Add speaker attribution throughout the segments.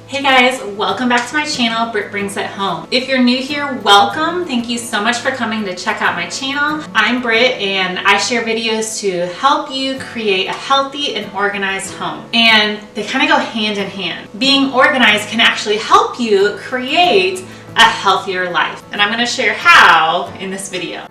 Speaker 1: Hey guys, welcome back to my channel, Britt Brings It Home. If you're new here, welcome. Thank you so much for coming to check out my channel. I'm Britt and I share videos to help you create a healthy and organized home. And they kind of go hand in hand. Being organized can actually help you create a healthier life. And I'm going to share how in this video.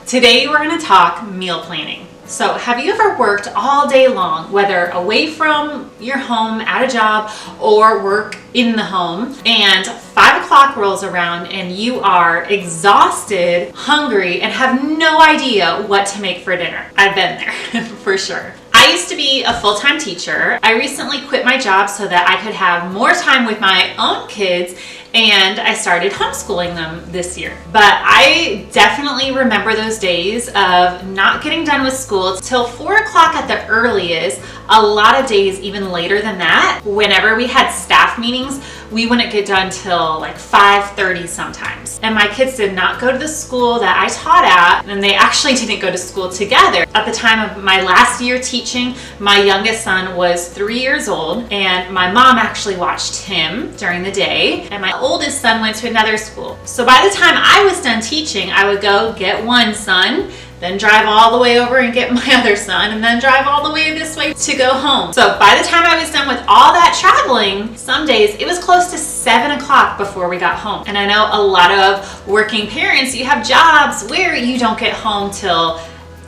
Speaker 1: Today we're going to talk meal planning. So have you ever worked all day long, whether away from your home at a job or work in the home, and 5 o'clock rolls around and you are exhausted, hungry, and have no idea what to make for dinner? I've been there for sure. I used to be a full-time teacher. I recently quit my job so that I could have more time with my own kids, and I started homeschooling them this year. But I definitely remember those days of not getting done with school till 4 o'clock at the earliest. A lot of days even later than that. Whenever we had staff meetings, we wouldn't get done till like 5:30 sometimes. And my kids did not go to the school that I taught at, and they actually didn't go to school together. At the time of my last year teaching, my youngest son was 3 years old, and my mom actually watched him during the day, and my oldest son went to another school. So by the time I was done teaching, I would go get one son, then drive all the way over and get my other son, and then drive all the way this way to go home. So by the time I was done with all that traveling, some days it was close to 7 o'clock before we got home. And I know a lot of working parents, you have jobs where you don't get home till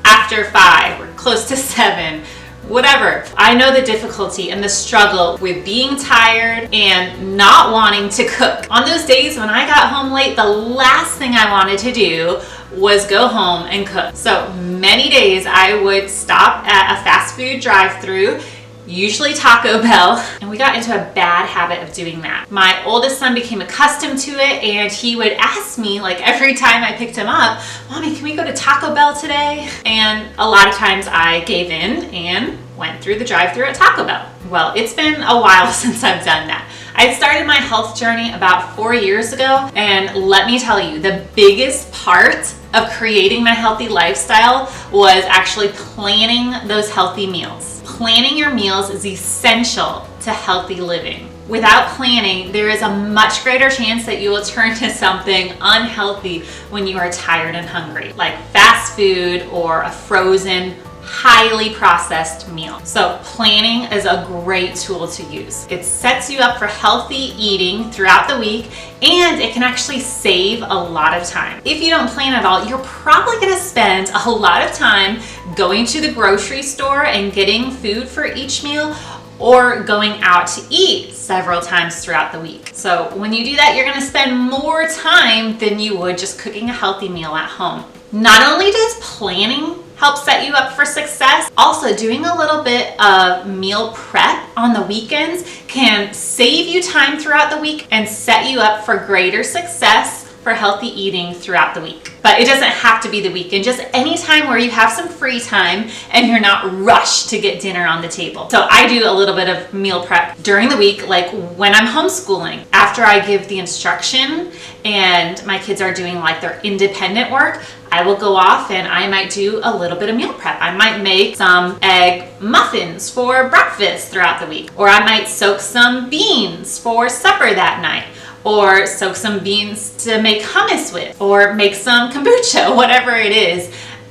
Speaker 1: after 5 or close to 7. Whatever. I know the difficulty and the struggle with being tired and not wanting to cook. On those days when I got home late, the last thing I wanted to do was go home and cook. So many days I would stop at a fast food drive-thru, usually Taco Bell, and we got into a bad habit of doing that. My oldest son became accustomed to it, and he would ask me, like every time I picked him up, "Mommy, can we go to Taco Bell today?" And a lot of times I gave in and went through the drive-thru at Taco Bell. Well, it's been a while since I've done that. I started my health journey about 4 years ago, and let me tell you, the biggest part of creating my healthy lifestyle was actually planning those healthy meals. Planning your meals is essential to healthy living. Without planning, there is a much greater chance that you will turn to something unhealthy when you are tired and hungry, like fast food or a frozen, highly processed meal. So planning is a great tool to use. It sets you up for healthy eating throughout the week, and it can actually save a lot of time. If you don't plan at all, you're probably going to spend a lot of time going to the grocery store and getting food for each meal, or going out to eat several times throughout the week. So when you do that, you're going to spend more time than you would just cooking a healthy meal at home. Not only does planning help set you up for success, also doing a little bit of meal prep on the weekends can save you time throughout the week and set you up for greater success for healthy eating throughout the week. But it doesn't have to be the weekend, just any time where you have some free time and you're not rushed to get dinner on the table. So I do a little bit of meal prep during the week, like when I'm homeschooling. After I give the instruction and my kids are doing like their independent work, I will go off and I might do a little bit of meal prep. I might make some egg muffins for breakfast throughout the week, or I might soak some beans for supper that night, or soak some beans to make hummus with, or make some kombucha, whatever it is.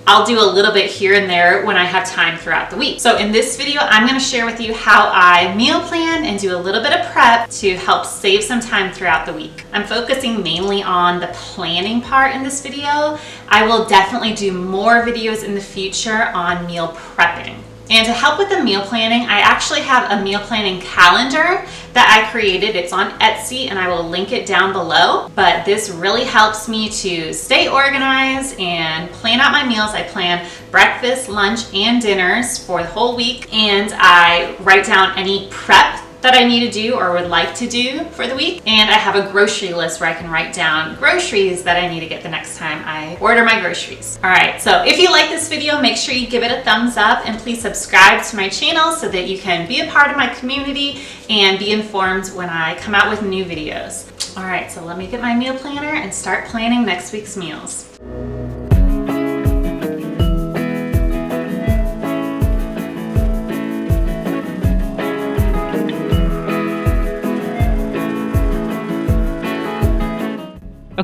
Speaker 1: I'll do a little bit here and there when I have time throughout the week. So in this video, I'm going to share with you how I meal plan and do a little bit of prep to help save some time throughout the week. I'm focusing mainly on the planning part in this video. I will definitely do more videos in the future on meal prepping. And to help with the meal planning, I actually have a meal planning calendar that I created. It's on Etsy and I will link it down below. But this really helps me to stay organized and plan out my meals. I plan breakfast, lunch, and dinners for the whole week. And I write down any prep that I need to do or would like to do for the week. And I have a grocery list where I can write down groceries that I need to get the next time I order my groceries. All right, so if you like this video, make sure you give it a thumbs up and please subscribe to my channel so that you can be a part of my community and be informed when I come out with new videos. All right, so let me get my meal planner and start planning next week's meals. So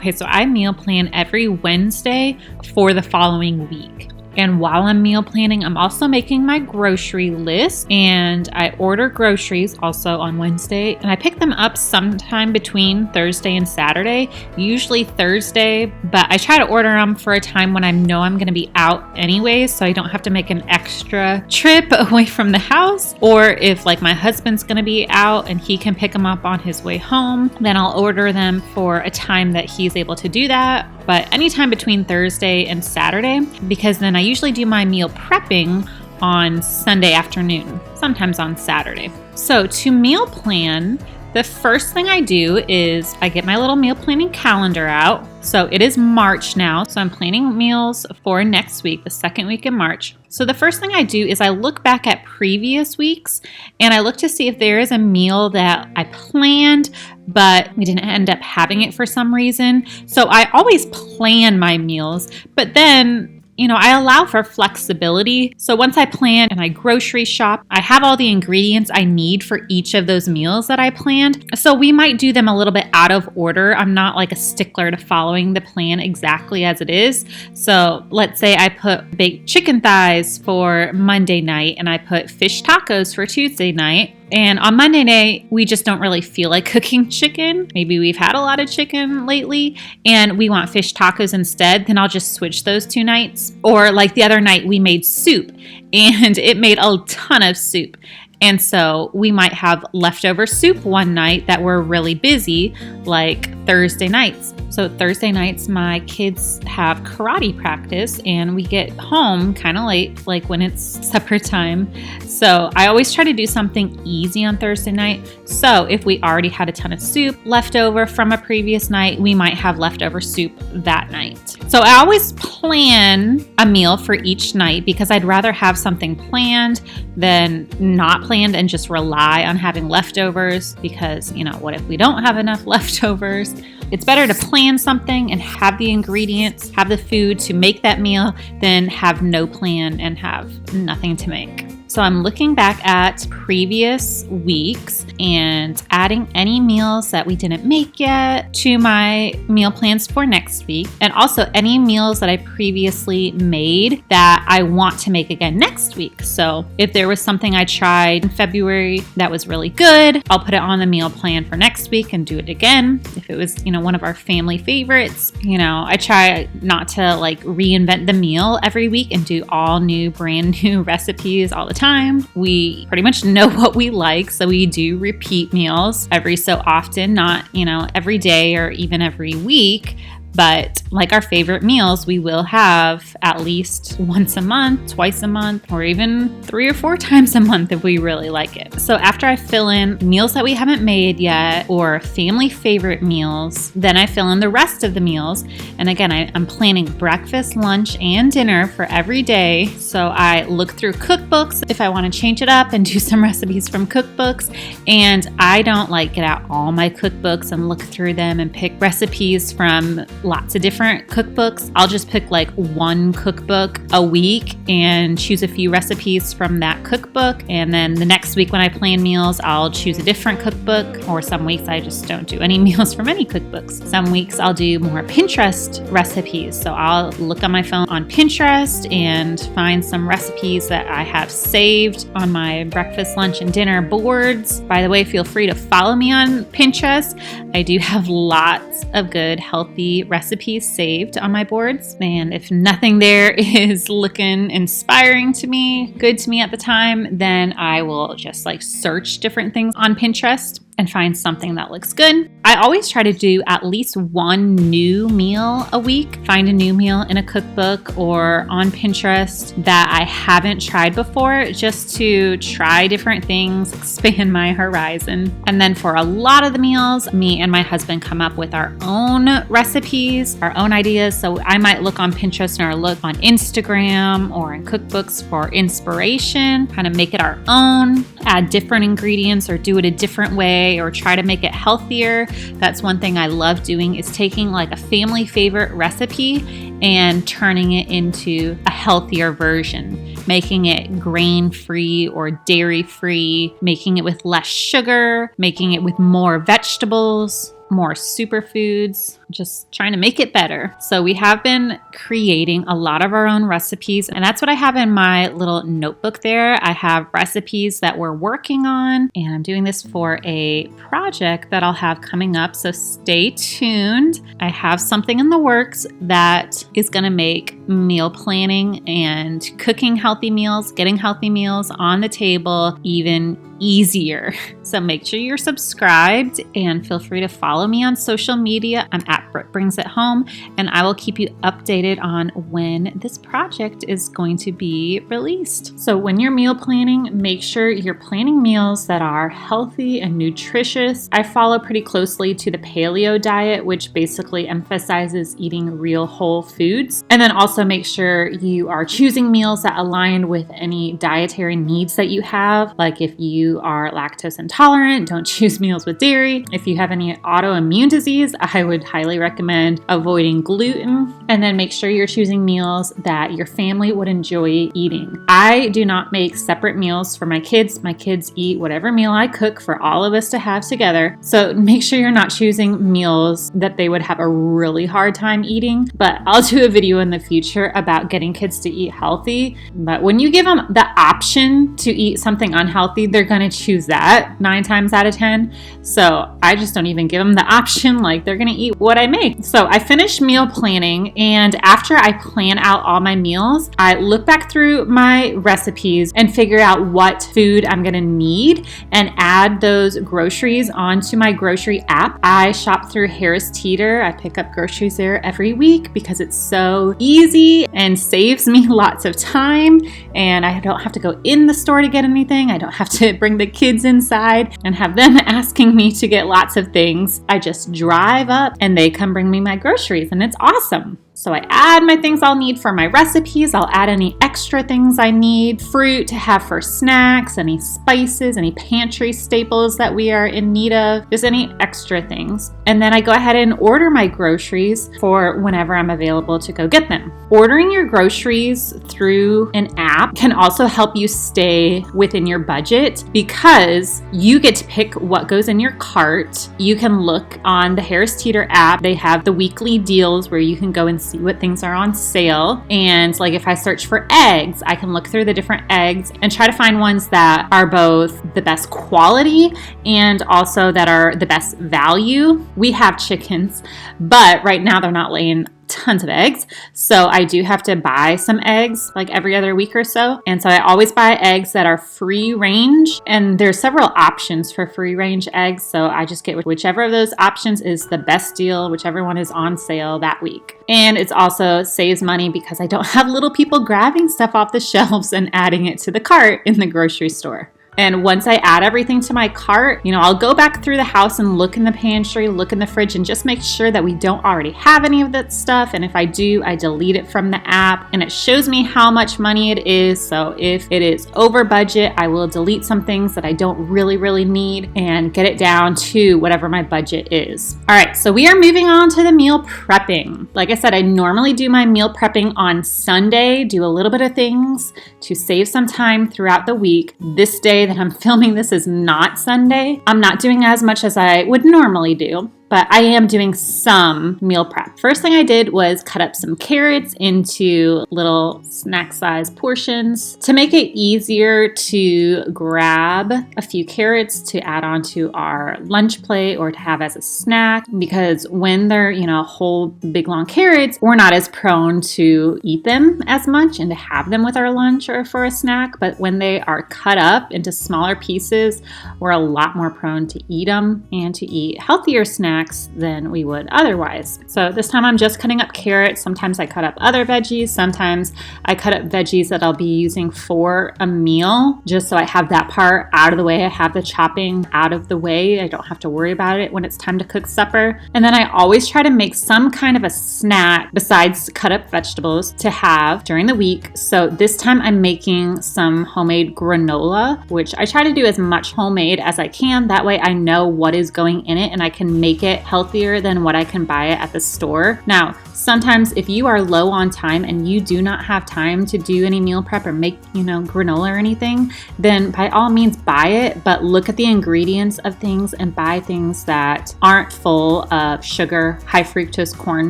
Speaker 1: Okay, so I meal plan every Wednesday for the following week. And while I'm meal planning, I'm also making my grocery list, and I order groceries also on Wednesday, and I pick them up sometime between Thursday and Saturday, usually Thursday, but I try to order them for a time when I know I'm going to be out anyways, so I don't have to make an extra trip away from the house. Or if like my husband's going to be out and he can pick them up on his way home, then I'll order them for a time that he's able to do that. But anytime between Thursday and Saturday, because then I usually do my meal prepping on Sunday afternoon, sometimes on Saturday. So to meal plan, the first thing I do is I get my little meal planning calendar out. So it is March now, so I'm planning meals for next week, the second week in March. So the first thing I do is I look back at previous weeks and I look to see if there is a meal that I planned, but we didn't end up having it for some reason. So I always plan my meals, but then I allow for flexibility. So once I plan and I grocery shop, I have all the ingredients I need for each of those meals that I planned. So we might do them a little bit out of order. I'm not like a stickler to following the plan exactly as it is. So let's say I put baked chicken thighs for Monday night and I put fish tacos for Tuesday night. And on Monday night, we just don't really feel like cooking chicken. Maybe we've had a lot of chicken lately and we want fish tacos instead. Then I'll just switch those 2 nights. Or like the other night, we made soup and it made a ton of soup. And so we might have leftover soup one night that we're really busy, like Thursday nights. So Thursday nights, my kids have karate practice and we get home kind of late, like when it's supper time. So I always try to do something easy on Thursday night. So if we already had a ton of soup left over from a previous night, we might have leftover soup that night. So I always plan a meal for each night because I'd rather have something planned than not planned and just rely on having leftovers because, what if we don't have enough leftovers? It's better to plan something and have the ingredients, have the food to make that meal than have no plan and have nothing to make. So I'm looking back at previous weeks and adding any meals that we didn't make yet to my meal plans for next week. And also any meals that I previously made that I want to make again next week. So if there was something I tried in February that was really good, I'll put it on the meal plan for next week and do it again. If it was, one of our family favorites, I try not to like reinvent the meal every week and do all new, brand new recipes all the time. We pretty much know what we like, so we do repeat meals every so often, not, every day or even every week. But like our favorite meals, we will have at least once a month, twice a month, or even 3 or 4 times a month if we really like it. So after I fill in meals that we haven't made yet or family favorite meals, then I fill in the rest of the meals. And again, I'm planning breakfast, lunch, and dinner for every day. So I look through cookbooks if I want to change it up and do some recipes from cookbooks. And I don't get out all my cookbooks and look through them and pick recipes from lots of different cookbooks. I'll just pick one cookbook a week and choose a few recipes from that cookbook. And then the next week when I plan meals, I'll choose a different cookbook, or some weeks I just don't do any meals from any cookbooks. Some weeks I'll do more Pinterest recipes. So I'll look on my phone on Pinterest and find some recipes that I have saved on my breakfast, lunch, and dinner boards. By the way, feel free to follow me on Pinterest. I do have lots of good, healthy recipes saved on my boards. And if nothing there is looking inspiring to me, good to me at the time, then I will just search different things on Pinterest and find something that looks good. I always try to do at least one new meal a week. Find a new meal in a cookbook or on Pinterest that I haven't tried before, just to try different things, expand my horizon. And then for a lot of the meals, me and my husband come up with our own recipes, our own ideas. So I might look on Pinterest or look on Instagram or in cookbooks for inspiration, kind of make it our own, add different ingredients or do it a different way, or try to make it healthier. That's one thing I love doing, is taking a family favorite recipe and turning it into a healthier version, making it grain-free or dairy-free, making it with less sugar, making it with more vegetables, more superfoods. just trying to make it better. So we have been creating a lot of our own recipes, and that's what I have in my little notebook there. I have recipes that we're working on, and I'm doing this for a project that I'll have coming up, so stay tuned. I have something in the works that is going to make meal planning and cooking healthy meals, getting healthy meals on the table even easier. So make sure you're subscribed and feel free to follow me on social media. I'm at Brooke Brings It Home, and I will keep you updated on when this project is going to be released. So when you're meal planning, make sure you're planning meals that are healthy and nutritious. I follow pretty closely to the paleo diet, which basically emphasizes eating real whole foods. And then also make sure you are choosing meals that align with any dietary needs that you have. Like if you are lactose intolerant, don't choose meals with dairy. If you have any autoimmune disease, I would highly recommend avoiding gluten. And then make sure you're choosing meals that your family would enjoy eating. I do not make separate meals for my kids. My kids eat whatever meal I cook for all of us to have together. So make sure you're not choosing meals that they would have a really hard time eating. But I'll do a video in the future about getting kids to eat healthy. But when you give them the option to eat something unhealthy, they're going to choose that 9 times out of 10. So I just don't even give them the option. Like, they're going to eat what I make. So I finished meal planning, and after I plan out all my meals, I look back through my recipes and figure out what food I'm going to need and add those groceries onto my grocery app. I shop through Harris Teeter. I pick up groceries there every week because it's so easy and saves me lots of time, and I don't have to go in the store to get anything. I don't have to bring the kids inside and have them asking me to get lots of things. I just drive up and they come bring me my groceries, and it's awesome. So I add my things I'll need for my recipes. I'll add any extra things I need, fruit to have for snacks, any spices, any pantry staples that we are in need of, just any extra things. And then I go ahead and order my groceries for whenever I'm available to go get them. Ordering your groceries through an app can also help you stay within your budget because you get to pick what goes in your cart. You can look on the Harris Teeter app. They have the weekly deals where you can go and see what things are on sale. And like if I search for eggs, I can look through the different eggs and try to find ones that are both the best quality and also that are the best value. We have chickens, but right now they're not laying tons of eggs. So I do have to buy some eggs like every other week or so. And so I always buy eggs that are free range. And there's several options for free range eggs. So I just get whichever of those options is the best deal, whichever one is on sale that week. And it's also saves money because I don't have little people grabbing stuff off the shelves and adding it to the cart in the grocery store. And once I add everything to my cart, I'll go back through the house and look in the pantry, look in the fridge, and just make sure that we don't already have any of that stuff. And if I do, I delete it from the app, and it shows me how much money it is. So if it is over budget, I will delete some things that I don't really need and get it down to whatever my budget is. All right, so we are moving on to the meal prepping. Like I said, I normally do my meal prepping on Sunday, do a little bit of things to save some time throughout the week. This day that I'm filming this is not Sunday. I'm not doing as much as I would normally do, but I am doing some meal prep. First thing I did was cut up some carrots into little snack size portions to make it easier to grab a few carrots to add onto our lunch plate or to have as a snack, because when they're, whole big long carrots, we're not as prone to eat them as much and to have them with our lunch or for a snack. But when they are cut up into smaller pieces, we're a lot more prone to eat them and to eat healthier snacks than we would otherwise. So this time I'm just cutting up carrots. Sometimes I cut up other veggies. Sometimes I cut up veggies that I'll be using for a meal, just so I have that part out of the way. I have the chopping out of the way. I don't have to worry about it when it's time to cook supper. And then I always try to make some kind of a snack besides cut up vegetables to have during the week. So this time I'm making some homemade granola, which I try to do as much homemade as I can. That way I know what is going in it and I can make it healthier than what I can buy it at the store. Now, sometimes if you are low on time and you do not have time to do any meal prep or make, granola or anything, then by all means buy it, but look at the ingredients of things and buy things that aren't full of sugar, high fructose corn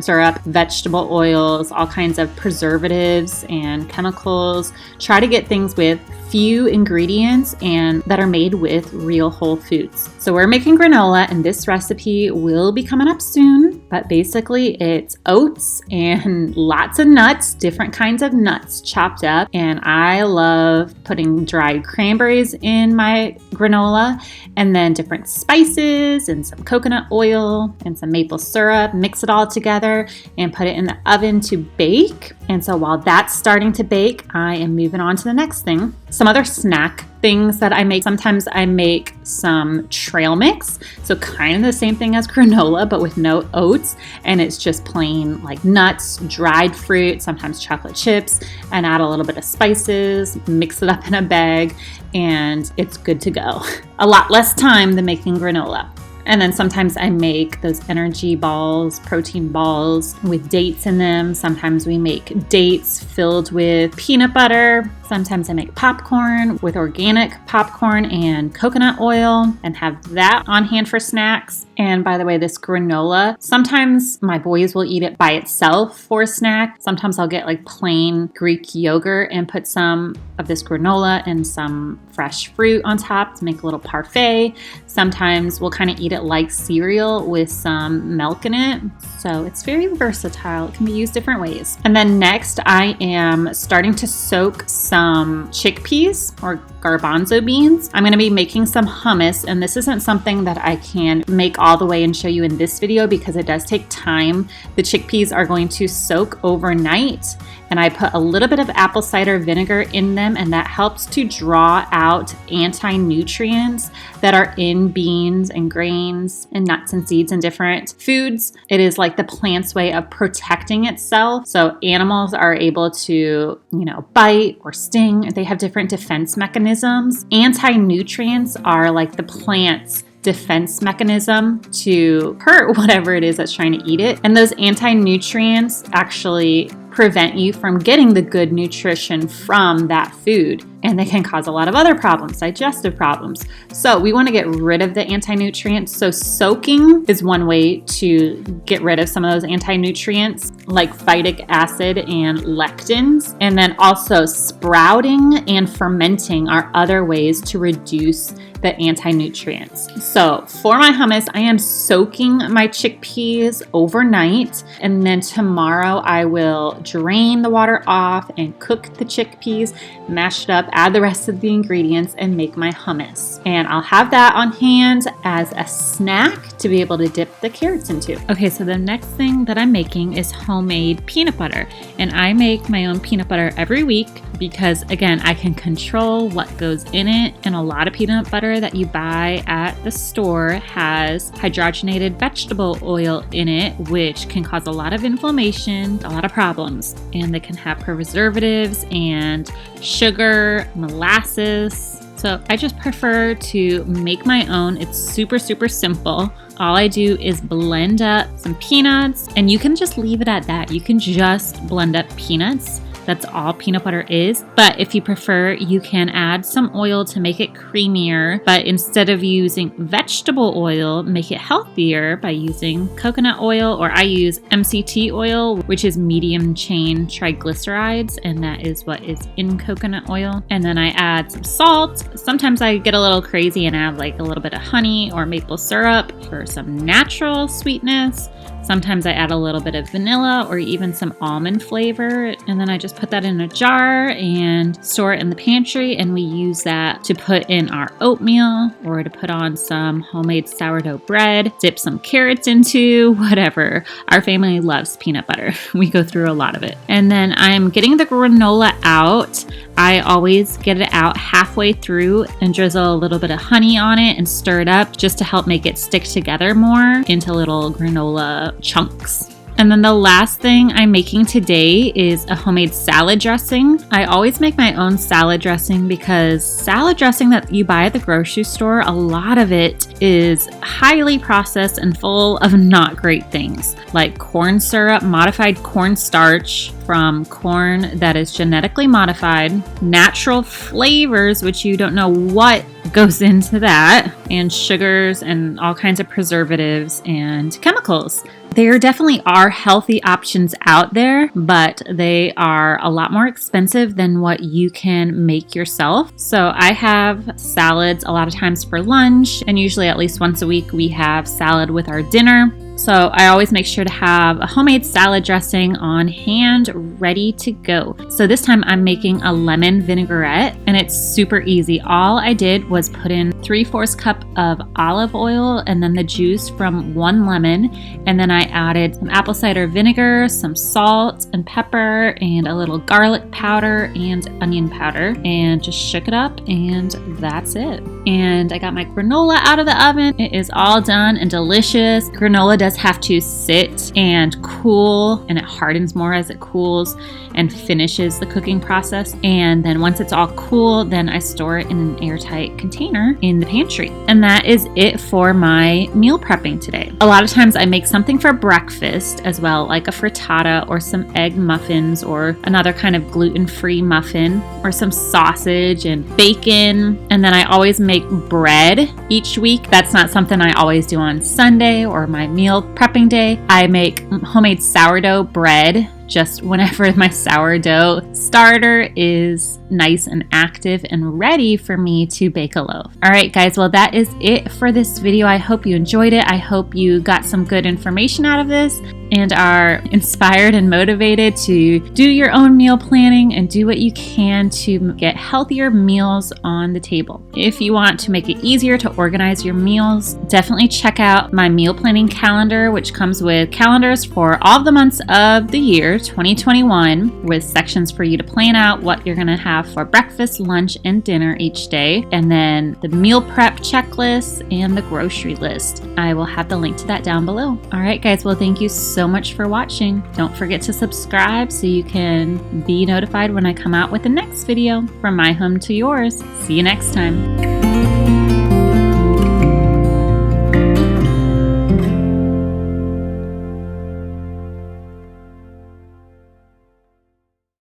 Speaker 1: syrup, vegetable oils, all kinds of preservatives and chemicals. Try to get things with few ingredients and that are made with real whole foods. So we're making granola, and this recipe will be coming up soon, but basically it's oats and lots of nuts, different kinds of nuts chopped up. And I love putting dried cranberries in my granola, and then different spices and some coconut oil and some maple syrup. Mix it all together and put it in the oven to bake. And so while that's starting to bake, I am moving on to the next thing. Some other snack things that I make. Sometimes I make some trail mix. So kind of the same thing as granola, but with no oats. And it's just plain like nuts, dried fruit, sometimes chocolate chips, and add a little bit of spices, mix it up in a bag, and it's good to go. A lot less time than making granola. And then sometimes I make those energy balls, protein balls with dates in them. Sometimes we make dates filled with peanut butter. Sometimes I make popcorn with organic popcorn and coconut oil and have that on hand for snacks. And by the way, this granola, sometimes my boys will eat it by itself for a snack. Sometimes I'll get like plain Greek yogurt and put some of this granola and some fresh fruit on top to make a little parfait. Sometimes we'll kind of eat it like cereal with some milk in it. So it's very versatile. It can be used different ways. And then next, I am starting to soak some chickpeas or garbanzo beans. I'm going to be making some hummus, and this isn't something that I can make all the way and show you in this video because it does take time. The chickpeas are going to soak overnight, and I put a little bit of apple cider vinegar in them, and that helps to draw out anti-nutrients that are in beans and grains and nuts and seeds and different foods. It is like the plant's way of protecting itself. So animals are able to, bite or sting. They have different defense mechanisms. Anti-nutrients are like the plant's defense mechanism to hurt whatever it is that's trying to eat it. And those anti-nutrients actually prevent you from getting the good nutrition from that food. And they can cause a lot of other problems, digestive problems. So we want to get rid of the anti-nutrients. So soaking is one way to get rid of some of those anti-nutrients like phytic acid and lectins. And then also sprouting and fermenting are other ways to reduce the anti-nutrients. So for my hummus, I am soaking my chickpeas overnight. And then tomorrow I will drain the water off and cook the chickpeas, mash it up, add the rest of the ingredients, and make my hummus. And I'll have that on hand as a snack to be able to dip the carrots into. Okay, so the next thing that I'm making is homemade peanut butter. And I make my own peanut butter every week because, again, I can control what goes in it. And a lot of peanut butter that you buy at the store has hydrogenated vegetable oil in it, which can cause a lot of inflammation, a lot of problems. And they can have preservatives and sugar, molasses. So I just prefer to make my own. It's super, super simple. All I do is blend up some peanuts, and you can just leave it at that. You can just blend up peanuts. That's all peanut butter is. But if you prefer, you can add some oil to make it creamier. But instead of using vegetable oil, make it healthier by using coconut oil, or I use MCT oil, which is medium chain triglycerides. And that is what is in coconut oil. And then I add some salt. Sometimes I get a little crazy and add like a little bit of honey or maple syrup for some natural sweetness. Sometimes I add a little bit of vanilla or even some almond flavor, and then I just put that in a jar and store it in the pantry, and we use that to put in our oatmeal or to put on some homemade sourdough bread, dip some carrots into, whatever. Our family loves peanut butter. We go through a lot of it. And then I'm getting the granola out. I always get it out halfway through and drizzle a little bit of honey on it and stir it up just to help make it stick together more into little granola chunks. And then the last thing I'm making today is a homemade salad dressing. I always make my own salad dressing because salad dressing that you buy at the grocery store, a lot of it is highly processed and full of not great things like corn syrup, modified cornstarch from corn that is genetically modified, natural flavors, which you don't know what goes into that, and sugars and all kinds of preservatives and chemicals. There definitely are healthy options out there, but they are a lot more expensive than what you can make yourself. So I have salads a lot of times for lunch, and usually at least once a week we have salad with our dinner. So I always make sure to have a homemade salad dressing on hand, ready to go. So this time I'm making a lemon vinaigrette, and it's super easy. All I did was put in 3/4 cup of olive oil and then the juice from 1 lemon. And then I added some apple cider vinegar, some salt and pepper, and a little garlic powder and onion powder, and just shook it up, and that's it. And I got my granola out of the oven. It is all done and delicious. Granola does have to sit and cool, and it hardens more as it cools and finishes the cooking process. And then once it's all cool, then I store it in an airtight container in the pantry. And that is it for my meal prepping today. A lot of times I make something for breakfast as well, like a frittata or some egg muffins or another kind of gluten-free muffin or some sausage and bacon. And then I always make bread each week. That's not something I always do on Sunday or my meal prepping day. I make homemade sourdough bread just whenever my sourdough starter is nice and active and ready for me to bake a loaf. All right, guys, well, that is it for this video. I hope you enjoyed it. I hope you got some good information out of this and are inspired and motivated to do your own meal planning and do what you can to get healthier meals on the table. If you want to make it easier to organize your meals, definitely check out my meal planning calendar, which comes with calendars for all the months of the year 2021 with sections for you to plan out what you're going to have for breakfast, lunch, and dinner each day, and then the meal prep checklist and the grocery list. I will have the link to that down below. All right, guys, well, thank you so much for watching. Don't forget to subscribe so you can be notified when I come out with the next video from my home to yours. See you next time.